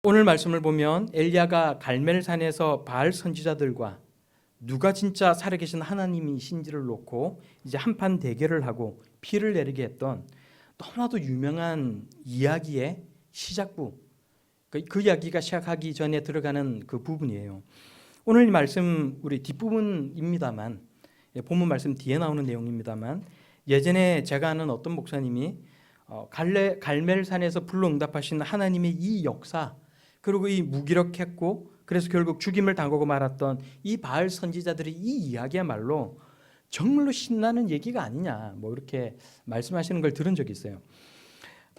오늘 말씀을 보면 엘리야가 갈멜산에서 바알 선지자들과 누가 진짜 살아계신 하나님이신지를 놓고 이제 한판 대결을 하고 피를 내리게 했던 너무나도 유명한 이야기의 시작부, 그 이야기가 시작하기 전에 들어가는 그 부분이에요. 오늘 이 말씀 우리 뒷부분입니다만, 본문 말씀 뒤에 나오는 내용입니다만, 예전에 제가 아는 어떤 목사님이 갈멜산에서 불러 응답하신 하나님의 이 역사, 그리고 이 무기력했고 그래서 결국 죽임을 당하고 말았던 이 바알 선지자들의 이 이야기야말로 정말로 신나는 얘기가 아니냐, 이렇게 말씀하시는 걸 들은 적이 있어요.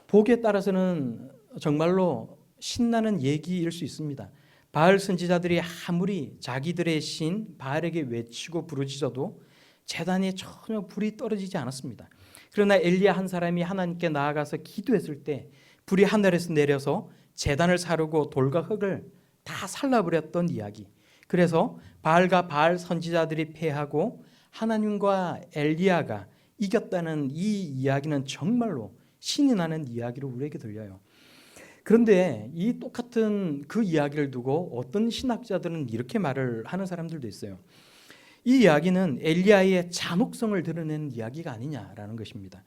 보기에 따라서는 정말로 신나는 얘기일 수 있습니다. 바알 선지자들이 아무리 자기들의 신 바알에게 외치고 부르짖어도 제단에 전혀 불이 떨어지지 않았습니다. 그러나 엘리야 한 사람이 하나님께 나아가서 기도했을 때 불이 하늘에서 내려서 제단을 사르고 돌과 흙을 다 살라버렸던 이야기. 그래서 바알과 바알 선지자들이 패하고 하나님과 엘리야가 이겼다는 이 이야기는 정말로 신이 나는 이야기로 우리에게 들려요. 그런데 이 똑같은 그 이야기를 두고 어떤 신학자들은 이렇게 말을 하는 사람들도 있어요. 이 이야기는 엘리야의 잔혹성을 드러내는 이야기가 아니냐라는 것입니다.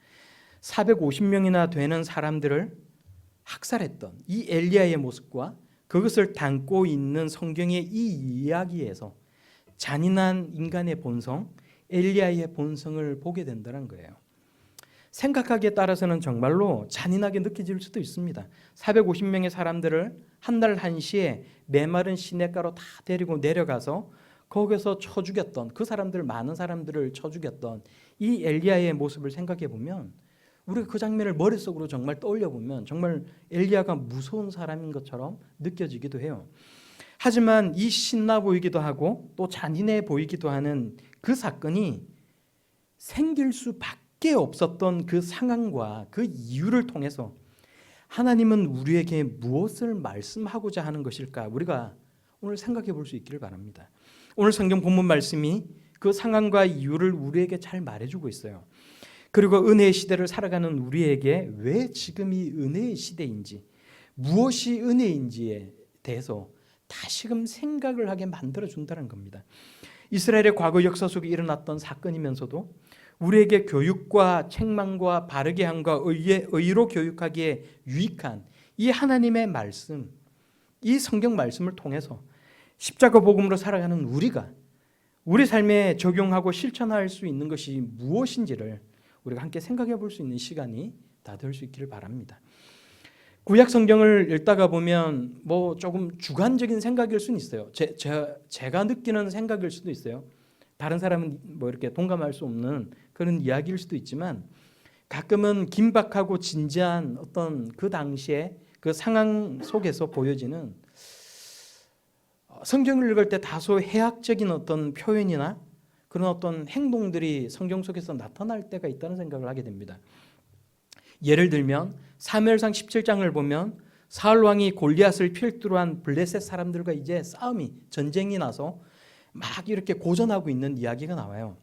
450명이나 되는 사람들을 학살했던 이 엘리야의 모습과 그것을 담고 있는 성경의 이 이야기에서 잔인한 인간의 본성, 엘리야의 본성을 보게 된다는 거예요. 생각하기에 따라서는 정말로 잔인하게 느껴질 수도 있습니다. 450명의 사람들을 한 날 한시에 메마른 시냇가로 다 데리고 내려가서 거기서 쳐 죽였던, 그 사람들 많은 사람들을 쳐 죽였던 이 엘리야의 모습을 생각해 보면, 우리가 그 장면을 머릿속으로 정말 떠올려 보면 정말 엘리야가 무서운 사람인 것처럼 느껴지기도 해요. 하지만 이 신나 보이기도 하고 또 잔인해 보이기도 하는 그 사건이 생길 수밖에 없었던 그 상황과 그 이유를 통해서 하나님은 우리에게 무엇을 말씀하고자 하는 것일까, 우리가 오늘 생각해 볼 수 있기를 바랍니다. 오늘 성경 본문 말씀이 그 상황과 이유를 우리에게 잘 말해주고 있어요. 그리고 은혜의 시대를 살아가는 우리에게 왜 지금이 은혜의 시대인지, 무엇이 은혜인지에 대해서 다시금 생각을 하게 만들어준다는 겁니다. 이스라엘의 과거 역사 속에 일어났던 사건이면서도 우리에게 교육과 책망과 바르게 함과 의로 교육하기에 유익한 이 하나님의 말씀, 이 성경 말씀을 통해서 십자가 복음으로 살아가는 우리가 우리 삶에 적용하고 실천할 수 있는 것이 무엇인지를 우리가 함께 생각해 볼 수 있는 시간이 다 될 수 있기를 바랍니다. 구약 성경을 읽다가 보면 조금 주관적인 생각일 수는 있어요. 제가 느끼는 생각일 수도 있어요. 다른 사람은 이렇게 동감할 수 없는 그런 이야기일 수도 있지만, 가끔은 긴박하고 진지한 어떤 그 당시에 그 상황 속에서 보여지는 성경을 읽을 때 다소 해학적인 어떤 표현이나 그런 어떤 행동들이 성경 속에서 나타날 때가 있다는 생각을 하게 됩니다. 예를 들면 사무엘상 17장을 보면 사울 왕이 골리앗을 필두로 한 블레셋 사람들과 이제 전쟁이 나서 막 이렇게 고전하고 있는 이야기가 나와요.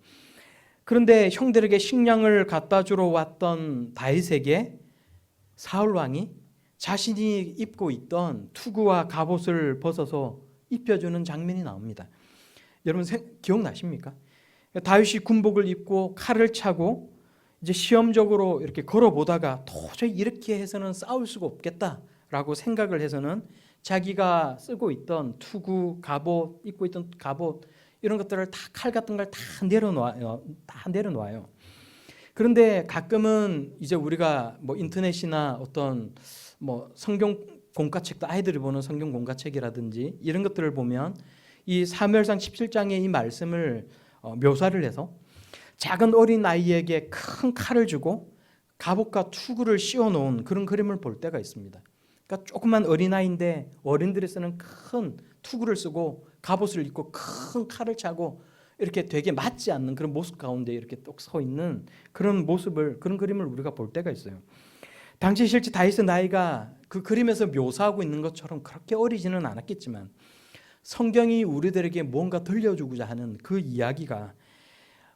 그런데 형들에게 식량을 갖다 주러 왔던 다윗에게 사울 왕이 자신이 입고 있던 투구와 갑옷을 벗어서 입혀주는 장면이 나옵니다. 여러분 기억나십니까? 다윗이 군복을 입고 칼을 차고 이제 시험적으로 이렇게 걸어보다가 도저히 이렇게 해서는 싸울 수가 없겠다라고 생각을 해서는 자기가 쓰고 있던 투구, 갑옷, 입고 있던 갑옷 이런 것들을 다, 칼 같은 걸 다 내려놓아요. 그런데 가끔은 이제 우리가 인터넷이나 어떤 성경 공과책도, 아이들이 보는 성경 공과책이라든지 이런 것들을 보면 이 사무엘상 17장의 이 말씀을 묘사를 해서 작은 어린 아이에게 큰 칼을 주고 갑옷과 투구를 씌워놓은 그런 그림을 볼 때가 있습니다. 그러니까 조그만 어린아이인데 어른들이 쓰는 큰 투구를 쓰고 갑옷을 입고 큰 칼을 차고 이렇게 되게 맞지 않는 그런 모습 가운데 이렇게 똑 서 있는 그런 모습을, 그런 그림을 우리가 볼 때가 있어요. 당시 실제 다윗의 나이가 그 그림에서 묘사하고 있는 것처럼 그렇게 어리지는 않았겠지만 성경이 우리들에게 뭔가 들려주고자 하는 그 이야기가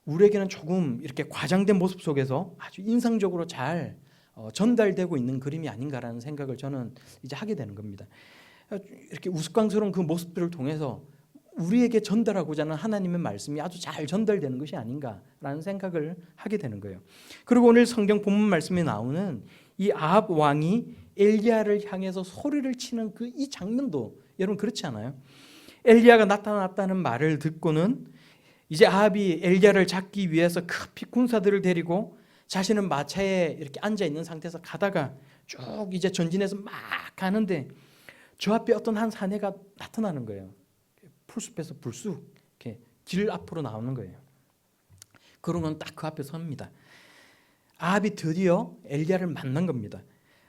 우리에게는 조금 이렇게 과장된 모습 속에서 아주 인상적으로 잘 전달되고 있는 그림이 아닌가라는 생각을 저는 이제 하게 되는 겁니다. 이렇게 우스꽝스러운 그 모습들을 통해서 우리에게 전달하고자 하는 하나님의 말씀이 아주 잘 전달되는 것이 아닌가라는 생각을 하게 되는 거예요. 그리고 오늘 성경 본문 말씀에 나오는 이 아합 왕이 엘리야를 향해서 소리를 치는 그 이 장면도 여러분 그렇지 않아요? 엘리야가 나타났다는 말을 듣고는 이제 아합이 엘리야를 잡기 위해서 급히 군사들을 데리고 자신은 마차에 이렇게 앉아 있는 상태에서 가다가 쭉 이제 전진해서 막 가는데 저 앞에 어떤 한 사내가 나타나는 거예요. 풀숲에서 불쑥 이렇게 길 앞으로 나오는 거예요. 그러면 딱 그 앞에 섭니다. 아합이 드디어 엘리야를 만난 겁니다.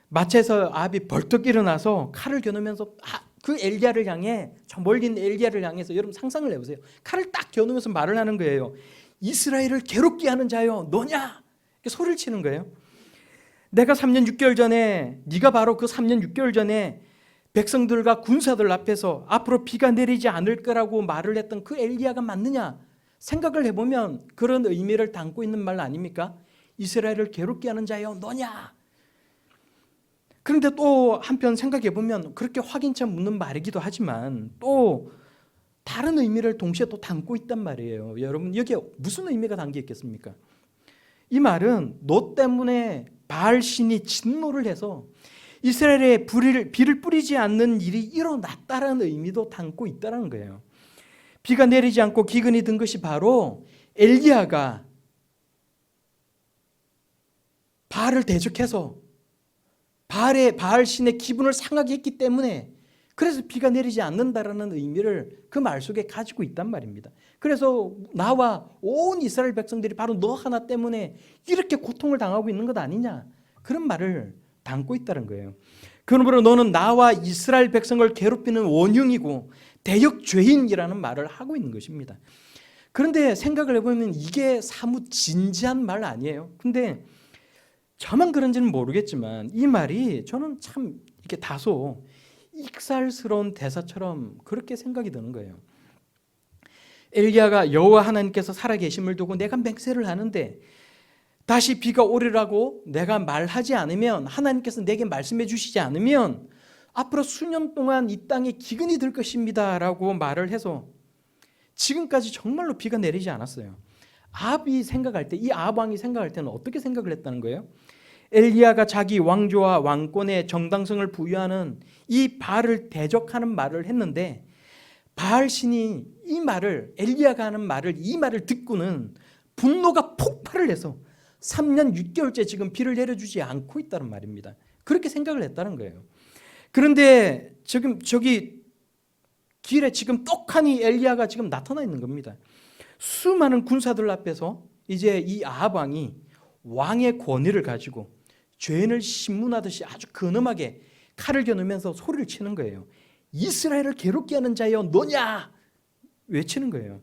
마차에서 아합이 벌떡 일어나서 칼을 겨누면서 그 엘리야를 향해, 저 멀리 있는 엘리야를 향해서, 여러분 상상을 해보세요. 칼을 딱 겨누면서 말을 하는 거예요. 이스라엘을 괴롭게 하는 자여 너냐? 이렇게 소리를 치는 거예요. 내가 3년 6개월 전에, 네가 바로 그 3년 6개월 전에 백성들과 군사들 앞에서 앞으로 비가 내리지 않을 거라고 말을 했던 그 엘리야가 맞느냐? 생각을 해보면 그런 의미를 담고 있는 말 아닙니까? 이스라엘을 괴롭게 하는 자여 너냐? 그런데 또 한편 생각해 보면 그렇게 확인차 묻는 말이기도 하지만 또 다른 의미를 동시에 또 담고 있단 말이에요. 여러분 여기에 무슨 의미가 담겨 있겠습니까? 이 말은 너 때문에 바알 신이 진노를 해서 이스라엘에 비를 뿌리지 않는 일이 일어났다라는 의미도 담고 있다는 거예요. 비가 내리지 않고 기근이 든 것이 바로 엘리야가 바알을 대적해서 바알 신의 기분을 상하게 했기 때문에, 그래서 비가 내리지 않는다라는 의미를 그 말 속에 가지고 있단 말입니다. 그래서 나와 온 이스라엘 백성들이 바로 너 하나 때문에 이렇게 고통을 당하고 있는 것 아니냐, 그런 말을 담고 있다는 거예요. 그러므로 너는 나와 이스라엘 백성을 괴롭히는 원흉이고 대역 죄인이라는 말을 하고 있는 것입니다. 그런데 생각을 해보면 이게 사뭇 진지한 말 아니에요. 근데 저만 그런지는 모르겠지만 이 말이 저는 참 이렇게 다소 익살스러운 대사처럼 그렇게 생각이 드는 거예요. 엘리야가 여호와 하나님께서 살아계심을 두고 내가 맹세를 하는데 다시 비가 오리라고 내가 말하지 않으면, 하나님께서 내게 말씀해 주시지 않으면 앞으로 수년 동안 이 땅에 기근이 들 것입니다 라고 말을 해서 지금까지 정말로 비가 내리지 않았어요. 아합이 생각할 때, 이 아합 왕이 생각할 때는 어떻게 생각을 했다는 거예요? 엘리야가 자기 왕조와 왕권의 정당성을 부여하는 이 바알을 대적하는 말을 했는데 바알 신이 이 말을, 엘리야가 하는 말을, 이 말을 듣고는 분노가 폭발을 해서 3년 6개월째 지금 비를 내려주지 않고 있다는 말입니다. 그렇게 생각을 했다는 거예요. 그런데 지금 저기 길에 지금 떡하니 엘리야가 지금 나타나 있는 겁니다. 수많은 군사들 앞에서 이제 이 아합 왕이 왕의 권위를 가지고 죄인을 신문하듯이 아주 근엄하게 칼을 겨누면서 소리를 치는 거예요. 이스라엘을 괴롭게 하는 자여 너냐? 외치는 거예요.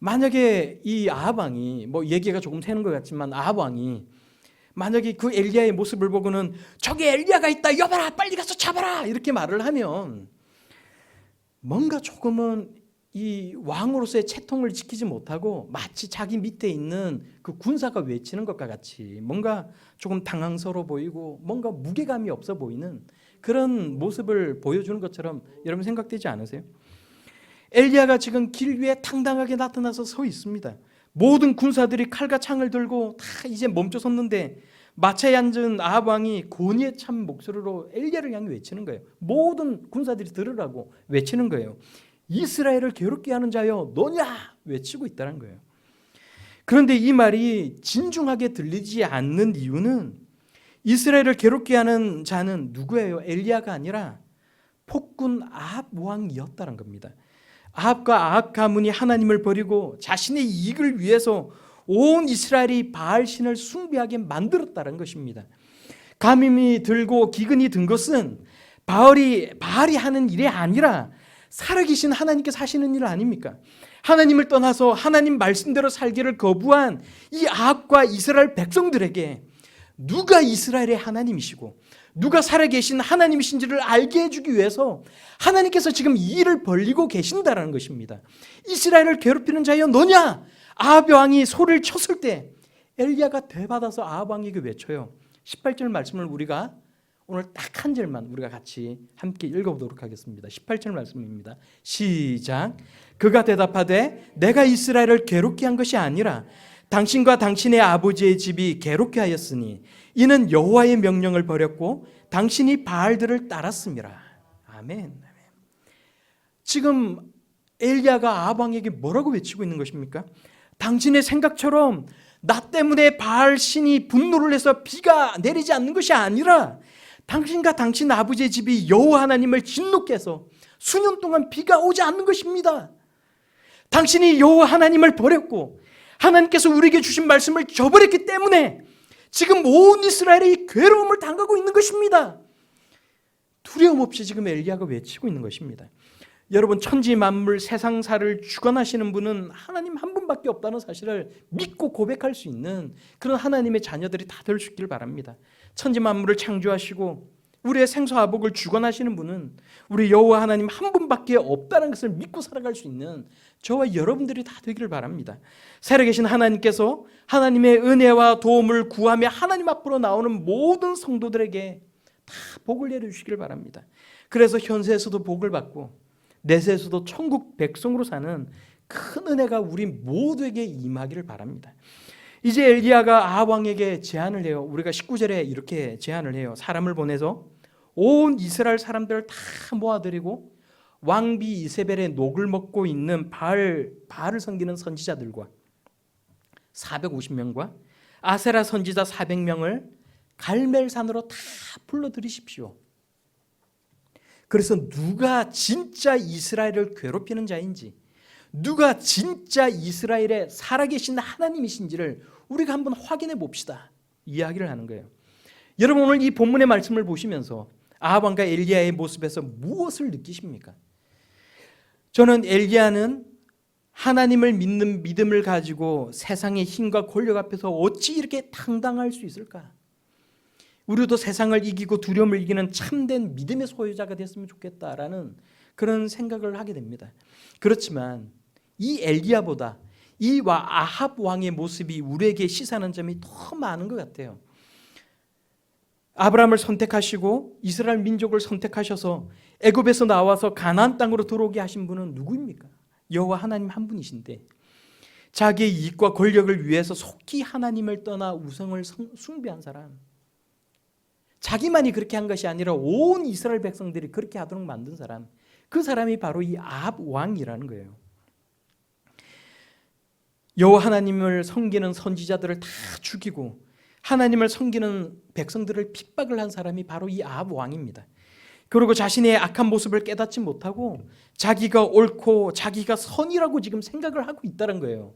만약에 이 아합 왕이, 뭐 얘기가 조금 새는 것 같지만 아합 왕이 만약에 그 엘리야의 모습을 보고는 저기 엘리야가 있다, 여봐라, 빨리 가서 잡아라, 이렇게 말을 하면 뭔가 조금은 이 왕으로서의 채통을 지키지 못하고 마치 자기 밑에 있는 그 군사가 외치는 것과 같이 뭔가 조금 당황스러워 보이고 뭔가 무게감이 없어 보이는 그런 모습을 보여주는 것처럼 여러분 생각되지 않으세요? 엘리야가 지금 길 위에 당당하게 나타나서 서 있습니다. 모든 군사들이 칼과 창을 들고 다 이제 멈춰 섰는데 마차에 앉은 아합 왕이 권위에 찬 목소리로 엘리야를 향해 외치는 거예요. 모든 군사들이 들으라고 외치는 거예요. 이스라엘을 괴롭게 하는 자여 너냐? 외치고 있다는 거예요. 그런데 이 말이 진중하게 들리지 않는 이유는 이스라엘을 괴롭게 하는 자는 누구예요? 엘리야가 아니라 폭군 아합 왕이었다는 겁니다. 아합과 아합 가문이 하나님을 버리고 자신의 이익을 위해서 온 이스라엘이 바알 신을 숭배하게 만들었다는 것입니다. 가뭄이 들고 기근이 든 것은 바알이 하는 일이 아니라 살아계신 하나님께서 하시는 일 아닙니까? 하나님을 떠나서 하나님 말씀대로 살기를 거부한 이 아합과 이스라엘 백성들에게 누가 이스라엘의 하나님이시고 누가 살아계신 하나님이신지를 알게 해주기 위해서 하나님께서 지금 이 일을 벌리고 계신다는 것입니다. 이스라엘을 괴롭히는 자여 너냐? 아합 왕이 소리를 쳤을 때 엘리야가 되받아서 아합 왕에게 외쳐요. 18절 말씀을 우리가 오늘 딱 한 절만 우리가 같이 함께 읽어보도록 하겠습니다. 18절 말씀입니다. 시작. 그가 대답하되 내가 이스라엘을 괴롭게 한 것이 아니라 당신과 당신의 아버지의 집이 괴롭게 하였으니 이는 여호와의 명령을 버렸고 당신이 바알들을 따랐음이라. 아멘. 지금 엘리야가 아합 왕에게 뭐라고 외치고 있는 것입니까? 당신의 생각처럼 나 때문에 바알 신이 분노를 해서 비가 내리지 않는 것이 아니라 당신과 당신 아버지의 집이 여호와 하나님을 진노케 해서 수년 동안 비가 오지 않는 것입니다. 당신이 여호와 하나님을 버렸고 하나님께서 우리에게 주신 말씀을 저버렸기 때문에 지금 온 이스라엘이 괴로움을 당하고 있는 것입니다. 두려움 없이 지금 엘리야가 외치고 있는 것입니다. 여러분, 천지 만물 세상사를 주관하시는 분은 하나님 한 분밖에 없다는 사실을 믿고 고백할 수 있는 그런 하나님의 자녀들이 다 될 수 있기를 바랍니다. 천지 만물을 창조하시고 우리의 생사화복을 주관하시는 분은 우리 여호와 하나님 한 분밖에 없다는 것을 믿고 살아갈 수 있는 저와 여러분들이 다 되기를 바랍니다. 살아계신 하나님께서 하나님의 은혜와 도움을 구하며 하나님 앞으로 나오는 모든 성도들에게 다 복을 내려주시기를 바랍니다. 그래서 현세에서도 복을 받고 내세에서도 천국 백성으로 사는 큰 은혜가 우리 모두에게 임하기를 바랍니다. 이제 엘리야가 아합 왕에게 제안을 해요. 우리가 19절에 이렇게 제안을 해요. 사람을 보내서 온 이스라엘 사람들을 다 모아들이고 왕비 이세벨의 녹을 먹고 있는 바알을 섬기는 선지자들과 450명과 아세라 선지자 400명을 갈멜산으로 다 불러들이십시오. 그래서 누가 진짜 이스라엘을 괴롭히는 자인지, 누가 진짜 이스라엘의 살아계신 하나님이신지를 우리가 한번 확인해 봅시다. 이야기를 하는 거예요. 여러분, 오늘 이 본문의 말씀을 보시면서 아합 왕과 엘리야의 모습에서 무엇을 느끼십니까? 저는 엘리야는 하나님을 믿는 믿음을 가지고 세상의 힘과 권력 앞에서 어찌 이렇게 당당할 수 있을까? 우리도 세상을 이기고 두려움을 이기는 참된 믿음의 소유자가 됐으면 좋겠다라는 그런 생각을 하게 됩니다. 그렇지만 이 엘리야보다 이 아합 왕의 모습이 우리에게 시사하는 점이 더 많은 것 같아요. 아브라함을 선택하시고 이스라엘 민족을 선택하셔서 애굽에서 나와서 가나안 땅으로 들어오게 하신 분은 누구입니까? 여호와 하나님 한 분이신데 자기의 이익과 권력을 위해서 속히 하나님을 떠나 우상을 숭배한 사람, 자기만이 그렇게 한 것이 아니라 온 이스라엘 백성들이 그렇게 하도록 만든 사람, 그 사람이 바로 이 아합 왕이라는 거예요. 여호와 하나님을 섬기는 선지자들을 다 죽이고 하나님을 섬기는 백성들을 핍박을 한 사람이 바로 이 아합 왕입니다. 그리고 자신의 악한 모습을 깨닫지 못하고 자기가 옳고 자기가 선이라고 지금 생각을 하고 있다는 거예요.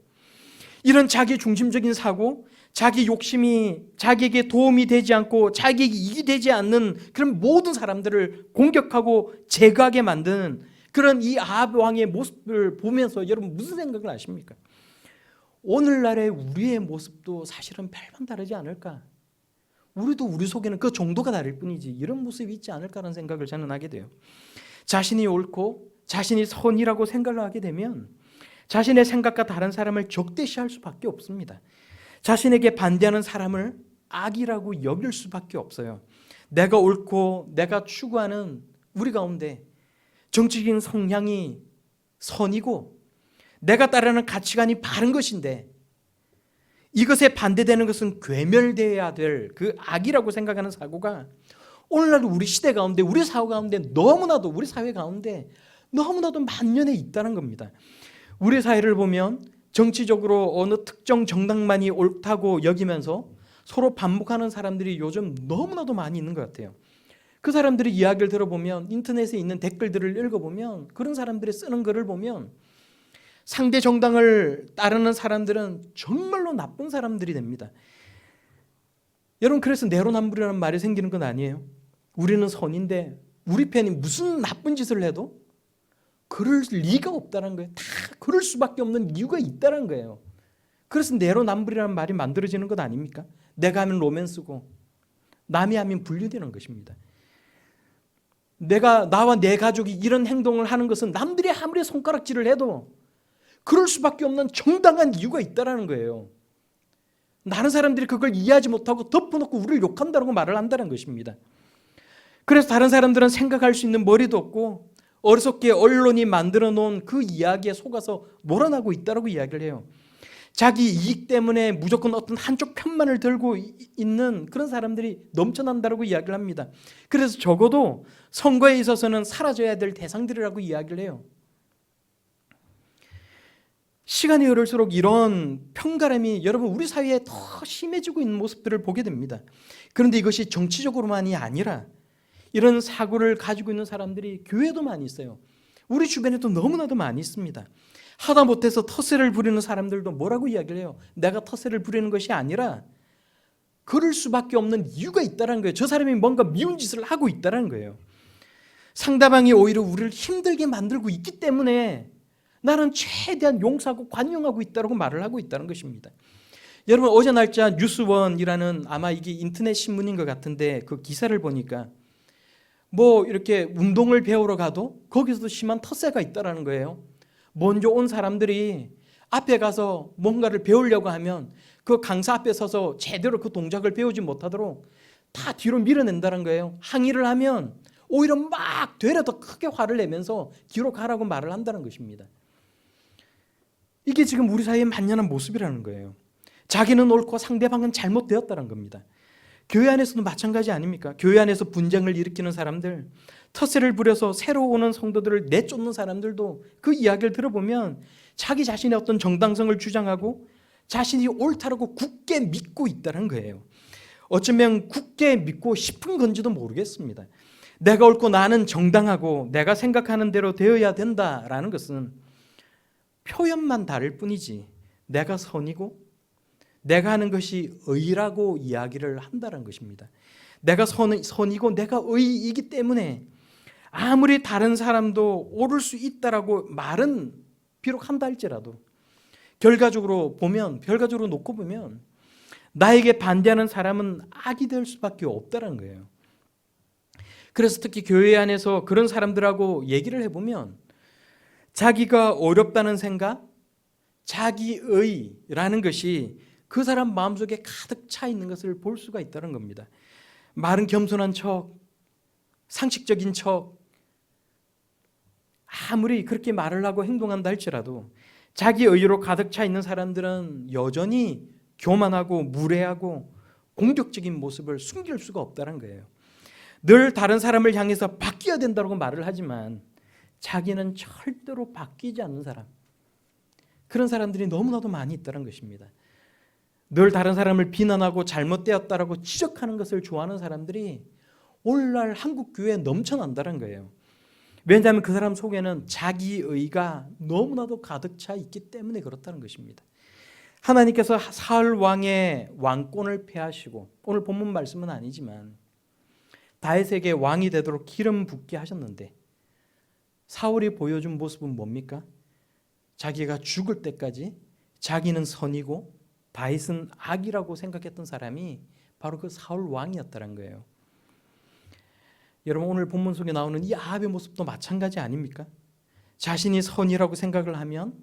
이런 자기 중심적인 사고, 자기 욕심이 자기에게 도움이 되지 않고 자기에게 이익이 되지 않는 그런 모든 사람들을 공격하고 제거하게 만드는 그런 이 아합 왕의 모습을 보면서 여러분 무슨 생각을 하십니까? 오늘날의 우리의 모습도 사실은 별반 다르지 않을까? 우리도 우리 속에는 그 정도가 다를 뿐이지 이런 모습이 있지 않을까라는 생각을 저는 하게 돼요. 자신이 옳고 자신이 선이라고 생각을 하게 되면 자신의 생각과 다른 사람을 적대시할 수밖에 없습니다. 자신에게 반대하는 사람을 악이라고 여길 수밖에 없어요. 내가 옳고 내가 추구하는 우리 가운데 정치적인 성향이 선이고 내가 따르는 가치관이 바른 것인데 이것에 반대되는 것은 괴멸되어야 될 그 악이라고 생각하는 사고가 오늘날 우리 시대 가운데 우리 사회 가운데 너무나도 우리 사회 가운데 너무나도 만연해 있다는 겁니다. 우리 사회를 보면 정치적으로 어느 특정 정당만이 옳다고 여기면서 서로 반목하는 사람들이 요즘 너무나도 많이 있는 것 같아요. 그 사람들의 이야기를 들어보면 인터넷에 있는 댓글들을 읽어보면 그런 사람들이 쓰는 글을 보면 상대 정당을 따르는 사람들은 정말로 나쁜 사람들이 됩니다. 여러분, 그래서 내로남불이라는 말이 생기는 건 아니에요. 우리는 선인데 우리 편이 무슨 나쁜 짓을 해도 그럴 리가 없다는 거예요. 다 그럴 수밖에 없는 이유가 있다는 거예요. 그래서 내로남불이라는 말이 만들어지는 것 아닙니까? 내가 하면 로맨스고 남이 하면 분류되는 것입니다. 나와 내 가족이 이런 행동을 하는 것은 남들이 아무리 손가락질을 해도 그럴 수밖에 없는 정당한 이유가 있다는 거예요. 다른 사람들이 그걸 이해하지 못하고 덮어놓고 우리를 욕한다고 말을 한다는 것입니다. 그래서 다른 사람들은 생각할 수 있는 머리도 없고 어리석게 언론이 만들어 놓은 그 이야기에 속아서 몰아나고 있다고 이야기를 해요. 자기 이익 때문에 무조건 어떤 한쪽 편만을 들고 있는 그런 사람들이 넘쳐난다고 이야기를 합니다. 그래서 적어도 선거에 있어서는 사라져야 될 대상들이라고 이야기를 해요. 시간이 흐를수록 이런 편가름이 여러분 우리 사회에 더 심해지고 있는 모습들을 보게 됩니다. 그런데 이것이 정치적으로만이 아니라 이런 사고를 가지고 있는 사람들이 교회도 많이 있어요. 우리 주변에도 너무나도 많이 있습니다. 하다 못해서 텃세를 부리는 사람들도 뭐라고 이야기를 해요? 내가 텃세를 부리는 것이 아니라 그럴 수밖에 없는 이유가 있다는 거예요. 저 사람이 뭔가 미운 짓을 하고 있다는 거예요. 상대방이 오히려 우리를 힘들게 만들고 있기 때문에 나는 최대한 용서하고 관용하고 있다고 말을 하고 있다는 것입니다. 여러분 어제 날짜 뉴스원이라는 아마 이게 인터넷 신문인 것 같은데 그 기사를 보니까 뭐 이렇게 운동을 배우러 가도 거기서도 심한 텃세가 있다는 거예요. 먼저 온 사람들이 앞에 가서 뭔가를 배우려고 하면 그 강사 앞에 서서 제대로 그 동작을 배우지 못하도록 다 뒤로 밀어낸다는 거예요. 항의를 하면 오히려 막 되려 더 크게 화를 내면서 뒤로 가라고 말을 한다는 것입니다. 이게 지금 우리 사회의 만연한 모습이라는 거예요. 자기는 옳고 상대방은 잘못되었다는 겁니다. 교회 안에서도 마찬가지 아닙니까? 교회 안에서 분쟁을 일으키는 사람들, 텃세를 부려서 새로 오는 성도들을 내쫓는 사람들도 그 이야기를 들어보면 자기 자신의 어떤 정당성을 주장하고 자신이 옳다라고 굳게 믿고 있다는 거예요. 어쩌면 굳게 믿고 싶은 건지도 모르겠습니다. 내가 옳고 나는 정당하고 내가 생각하는 대로 되어야 된다라는 것은 표현만 다를 뿐이지 내가 선이고 내가 하는 것이 의라고 이야기를 한다는 것입니다. 내가 선이고 내가 의이기 때문에 아무리 다른 사람도 옳을 수 있다라고 말은 비록 한다 할지라도 결과적으로 놓고 보면 나에게 반대하는 사람은 악이 될 수밖에 없다는 거예요. 그래서 특히 교회 안에서 그런 사람들하고 얘기를 해보면 자기가 어렵다는 생각, 자기의라는 것이 그 사람 마음속에 가득 차 있는 것을 볼 수가 있다는 겁니다. 말은 겸손한 척, 상식적인 척, 아무리 그렇게 말을 하고 행동한다 할지라도 자기 의로 가득 차 있는 사람들은 여전히 교만하고 무례하고 공격적인 모습을 숨길 수가 없다는 거예요. 늘 다른 사람을 향해서 바뀌어야 된다고 말을 하지만 자기는 절대로 바뀌지 않는 사람, 그런 사람들이 너무나도 많이 있다는 것입니다. 늘 다른 사람을 비난하고 잘못되었다라고 지적하는 것을 좋아하는 사람들이 오늘날 한국 교회에 넘쳐난다는 거예요. 왜냐하면 그 사람 속에는 자기의가 너무나도 가득 차 있기 때문에 그렇다는 것입니다. 하나님께서 사울 왕의 왕권을 폐하시고 오늘 본문 말씀은 아니지만 다윗에게 왕이 되도록 기름 붓게 하셨는데 사울이 보여준 모습은 뭡니까? 자기가 죽을 때까지 자기는 선이고 다윗은 악이라고 생각했던 사람이 바로 그 사울 왕이었다는 거예요. 여러분 오늘 본문 속에 나오는 이 아합의 모습도 마찬가지 아닙니까? 자신이 선이라고 생각을 하면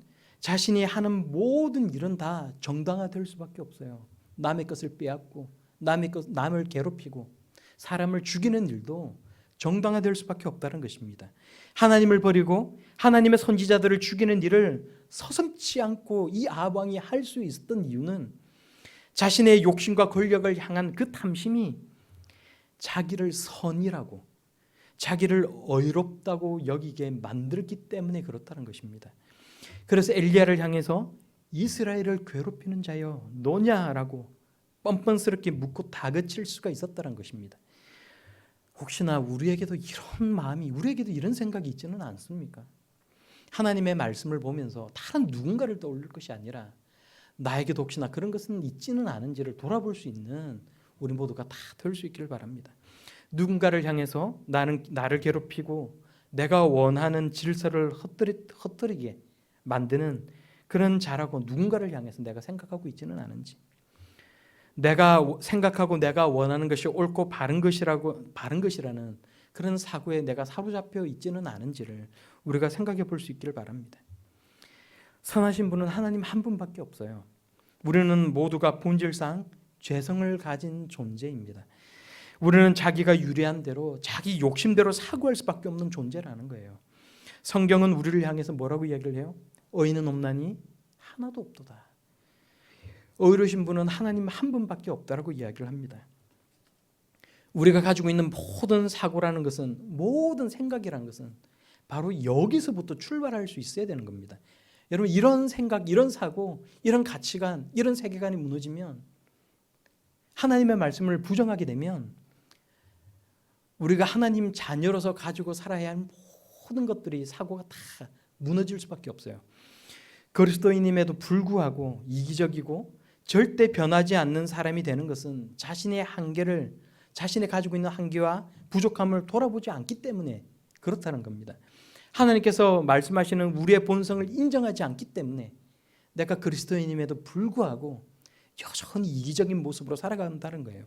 자신이 하는 모든 일은 다 정당화될 수밖에 없어요. 남의 것을 빼앗고 남을 괴롭히고 사람을 죽이는 일도 정당화될 수밖에 없다는 것입니다. 하나님을 버리고 하나님의 선지자들을 죽이는 일을 서슴지 않고 이 아합 왕이 할 수 있었던 이유는 자신의 욕심과 권력을 향한 그 탐심이 자기를 선이라고 자기를 의롭다고 여기게 만들기 때문에 그렇다는 것입니다. 그래서 엘리야를 향해서 이스라엘을 괴롭히는 자여 너냐라고 뻔뻔스럽게 묻고 다그칠 수가 있었다는 것입니다. 혹시나 우리에게도 이런 마음이, 우리에게도 이런 생각이 있지는 않습니까? 하나님의 말씀을 보면서 다른 누군가를 떠올릴 것이 아니라 나에게도 혹시나 그런 것은 있지는 않은지를 돌아볼 수 있는 우리 모두가 다 될 수 있기를 바랍니다. 누군가를 향해서 나를 괴롭히고 내가 원하는 질서를 헛들이게 만드는 그런 자라고 누군가를 향해서 내가 생각하고 있지는 않은지, 내가 생각하고 내가 원하는 것이 옳고 바른 것이라는 그런 사고에 내가 사로잡혀 있지는 않은지를 우리가 생각해 볼 수 있기를 바랍니다. 선하신 분은 하나님 한 분밖에 없어요. 우리는 모두가 본질상 죄성을 가진 존재입니다. 우리는 자기가 유리한 대로 자기 욕심대로 사고할 수밖에 없는 존재라는 거예요. 성경은 우리를 향해서 뭐라고 이야기를 해요? 의인은 없나니 하나도 없도다. 의로우신 분은 하나님 한 분밖에 없다라고 이야기를 합니다. 우리가 가지고 있는 모든 사고라는 것은, 모든 생각이라는 것은 바로 여기서부터 출발할 수 있어야 되는 겁니다. 여러분, 이런 생각, 이런 사고, 이런 가치관, 이런 세계관이 무너지면, 하나님의 말씀을 부정하게 되면 우리가 하나님 자녀로서 가지고 살아야 할 모든 것들이, 사고가 다 무너질 수밖에 없어요. 그리스도인임에도 불구하고 이기적이고 절대 변하지 않는 사람이 되는 것은 자신의 한계를, 자신이 가지고 있는 한계와 부족함을 돌아보지 않기 때문에 그렇다는 겁니다. 하나님께서 말씀하시는 우리의 본성을 인정하지 않기 때문에 내가 그리스도인임에도 불구하고 여전히 이기적인 모습으로 살아간다는 거예요.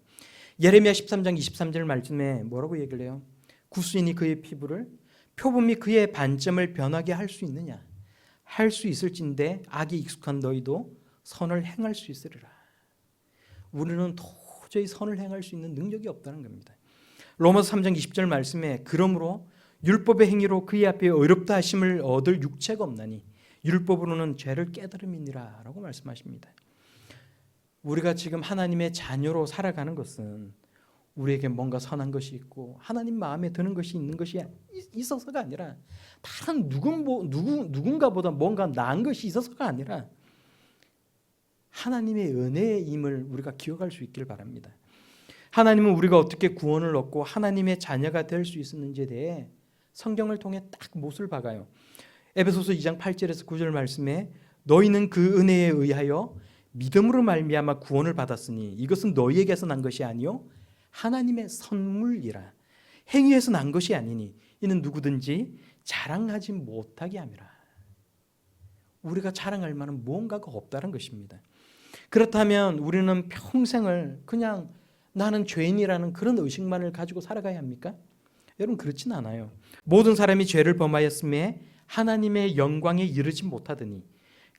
예레미야 13장 23절 말씀에 뭐라고 얘기를 해요? 구수인이 그의 피부를, 표범이 그의 반점을 변하게 할 수 있느냐? 할 수 있을진데 악이 익숙한 너희도 선을 행할 수 있으리라. 우리는 도저히 선을 행할 수 있는 능력이 없다는 겁니다. 로마서 3장 20절 말씀에 그러므로 율법의 행위로 그의 앞에 의롭다 하심을 얻을 육체가 없나니 율법으로는 죄를 깨달음이니라 라고 말씀하십니다. 우리가 지금 하나님의 자녀로 살아가는 것은 우리에게 뭔가 선한 것이 있고 하나님 마음에 드는 것이 있는 것이 있어서가 아니라, 다른 누군가보다 뭔가 나은 것이 있어서가 아니라 하나님의 은혜임을 우리가 기억할 수 있길 바랍니다. 하나님은 우리가 어떻게 구원을 얻고 하나님의 자녀가 될 수 있었는지에 대해 성경을 통해 딱 못을 박아요. 에베소서 2장 8절에서 9절 말씀에 너희는 그 은혜에 의하여 믿음으로 말미암아 구원을 받았으니 이것은 너희에게서 난 것이 아니요 하나님의 선물이라. 행위에서 난 것이 아니니 이는 누구든지 자랑하지 못하게 함이라. 우리가 자랑할 만한 무언가가 없다는 것입니다. 그렇다면 우리는 평생을 그냥 나는 죄인이라는 그런 의식만을 가지고 살아가야 합니까? 여러분, 그렇진 않아요. 모든 사람이 죄를 범하였음에 하나님의 영광에 이르지 못하더니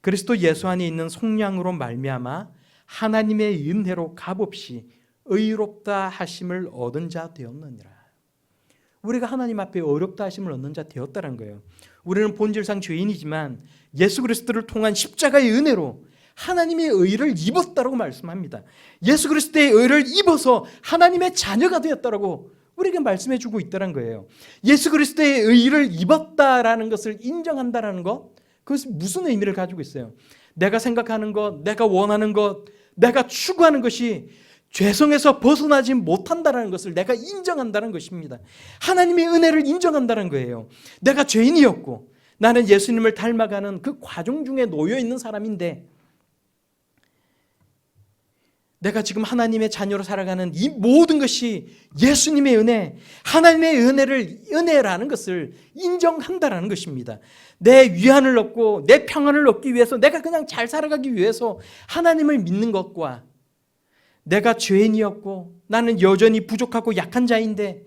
그리스도 예수 안에 있는 속량으로 말미암아 하나님의 은혜로 값없이 의롭다 하심을 얻은 자 되었느니라. 우리가 하나님 앞에 의롭다 하심을 얻는 자 되었다는 거예요. 우리는 본질상 죄인이지만 예수 그리스도를 통한 십자가의 은혜로 하나님의 의를 입었다라고 말씀합니다. 예수 그리스도의 의를 입어서 하나님의 자녀가 되었다라고 우리에게 말씀해 주고 있다는 거예요. 예수 그리스도의 의를 입었다라는 것을 인정한다라는 것, 그것은 무슨 의미를 가지고 있어요? 내가 생각하는 것, 내가 원하는 것, 내가 추구하는 것이 죄성에서 벗어나지 못한다는 것을 내가 인정한다는 것입니다. 하나님의 은혜를 인정한다는 거예요. 내가 죄인이었고 나는 예수님을 닮아가는 그 과정 중에 놓여 있는 사람인데, 내가 지금 하나님의 자녀로 살아가는 이 모든 것이 예수님의 은혜, 하나님의 은혜라는 것을 인정한다라는 것입니다. 내 위안을 얻고 내 평안을 얻기 위해서, 내가 그냥 잘 살아가기 위해서 하나님을 믿는 것과, 내가 죄인이었고 나는 여전히 부족하고 약한 자인데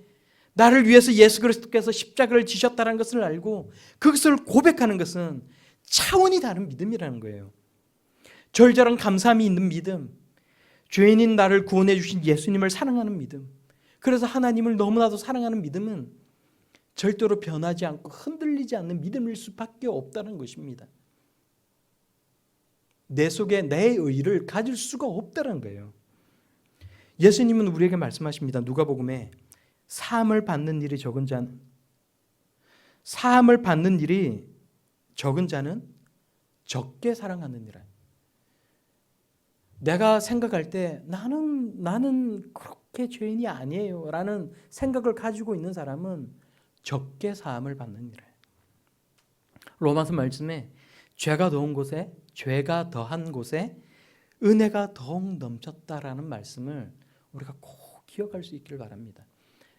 나를 위해서 예수 그리스도께서 십자가를 지셨다는 것을 알고 그것을 고백하는 것은 차원이 다른 믿음이라는 거예요. 절절한 감사함이 있는 믿음, 죄인인 나를 구원해 주신 예수님을 사랑하는 믿음, 그래서 하나님을 너무나도 사랑하는 믿음은 절대로 변하지 않고 흔들리지 않는 믿음일 수밖에 없다는 것입니다. 내 속에 내 의를 가질 수가 없다는 거예요. 예수님은 우리에게 말씀하십니다. 누가복음에 사함을 받는 일이 적은 자는 적게 사랑하느니라. 내가 생각할 때 나는 그렇게 죄인이 아니에요 라는 생각을 가지고 있는 사람은 적게 사함을 받느니라. 로마서 말씀에 죄가 더한 곳에 은혜가 더욱 넘쳤다라는 말씀을 우리가 꼭 기억할 수 있기를 바랍니다.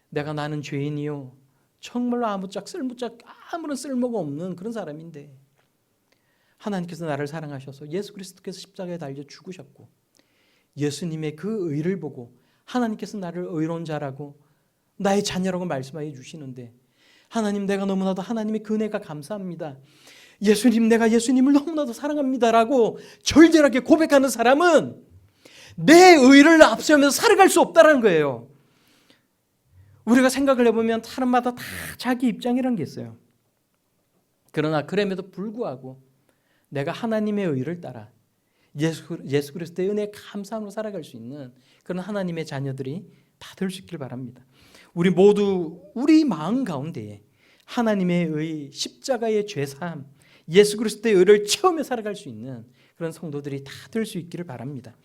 나는 죄인이요, 정말로 아무런 쓸모가 없는 그런 사람인데 하나님께서 나를 사랑하셔서 예수 그리스도께서 십자가에 달려 죽으셨고, 예수님의 그 의를 보고 하나님께서 나를 의로운 자라고 나의 자녀라고 말씀하여 주시는데, 하나님, 내가 너무나도 하나님의 그 은혜가 감사합니다, 예수님, 내가 예수님을 너무나도 사랑합니다라고 절절하게 고백하는 사람은 내 의를 앞세우면서 살아갈 수 없다는 거예요. 우리가 생각을 해보면 사람마다 다 자기 입장이란 게 있어요. 그러나 그럼에도 불구하고 내가 하나님의 의를 따라 예수 그리스도의 은혜에 감사함으로 살아갈 수 있는 그런 하나님의 자녀들이 다 될 수 있길 바랍니다. 우리 모두 우리 마음 가운데에 하나님의 의, 십자가의 죄사함, 예수 그리스도의 의를 체험해 살아갈 수 있는 그런 성도들이 다 될 수 있기를 바랍니다.